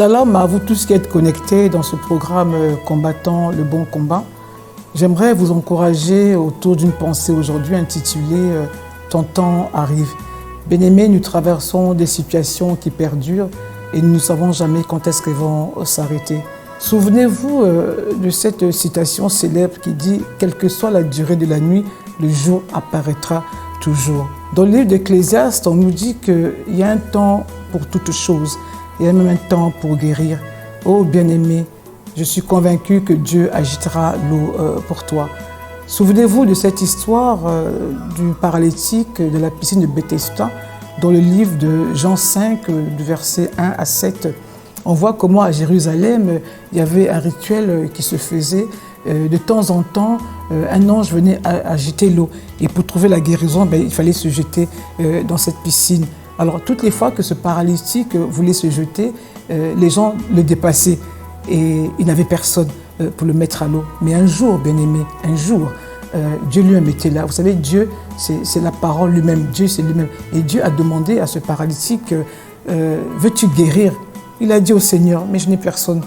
Shalom à vous tous qui êtes connectés dans ce programme Combattant le bon combat. J'aimerais vous encourager autour d'une pensée aujourd'hui intitulée « Ton temps arrive ». Bien-aimés, nous traversons des situations qui perdurent et nous ne savons jamais quand est-ce qu'elles vont s'arrêter. Souvenez-vous de cette citation célèbre qui dit « Quelle que soit la durée de la nuit, le jour apparaîtra toujours ». Dans le livre d'Ecclésiaste, on nous dit qu'il y a un temps pour toutes choses. Il y a même un temps pour guérir. Oh bien-aimé, je suis convaincu que Dieu agitera l'eau pour toi. Souvenez-vous de cette histoire du paralytique de la piscine de Bethesda, dans le livre de Jean 5, du verset 1 à 7. On voit comment à Jérusalem, il y avait un rituel qui se faisait. De temps en temps, un ange venait agiter l'eau. Et pour trouver la guérison, il fallait se jeter dans cette piscine. Alors, toutes les fois que ce paralytique voulait se jeter, les gens le dépassaient et il n'avait personne pour le mettre à l'eau. Mais un jour, bien-aimé, un jour, Dieu lui-même était là. Vous savez, Dieu, c'est la parole lui-même. Dieu, c'est lui-même. Et Dieu a demandé à ce paralytique, veux-tu guérir? Il a dit au Seigneur, mais je n'ai personne.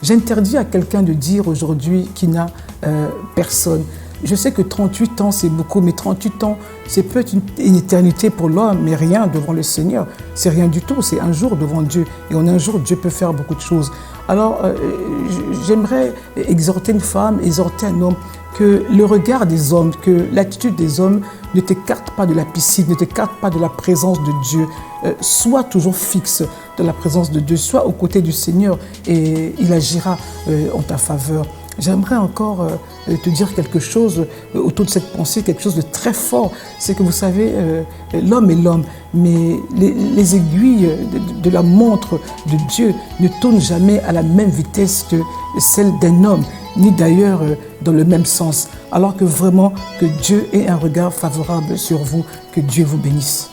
J'interdis à quelqu'un de dire aujourd'hui qu'il n'a personne. Je sais que 38 ans, c'est beaucoup, mais 38 ans, c'est peut-être une éternité pour l'homme, mais rien devant le Seigneur. C'est rien du tout, c'est un jour devant Dieu. Et en un jour, Dieu peut faire beaucoup de choses. Alors, j'aimerais exhorter une femme, exhorter un homme, que le regard des hommes, que l'attitude des hommes ne t'écarte pas de la piscine, ne t'écarte pas de la présence de Dieu. Sois toujours fixe de la présence de Dieu, sois aux côtés du Seigneur et il agira en ta faveur. J'aimerais encore te dire quelque chose autour de cette pensée, quelque chose de très fort. C'est que vous savez, l'homme est l'homme, mais les aiguilles de la montre de Dieu ne tournent jamais à la même vitesse que celle d'un homme, ni d'ailleurs dans le même sens. Alors que vraiment, que Dieu ait un regard favorable sur vous, que Dieu vous bénisse.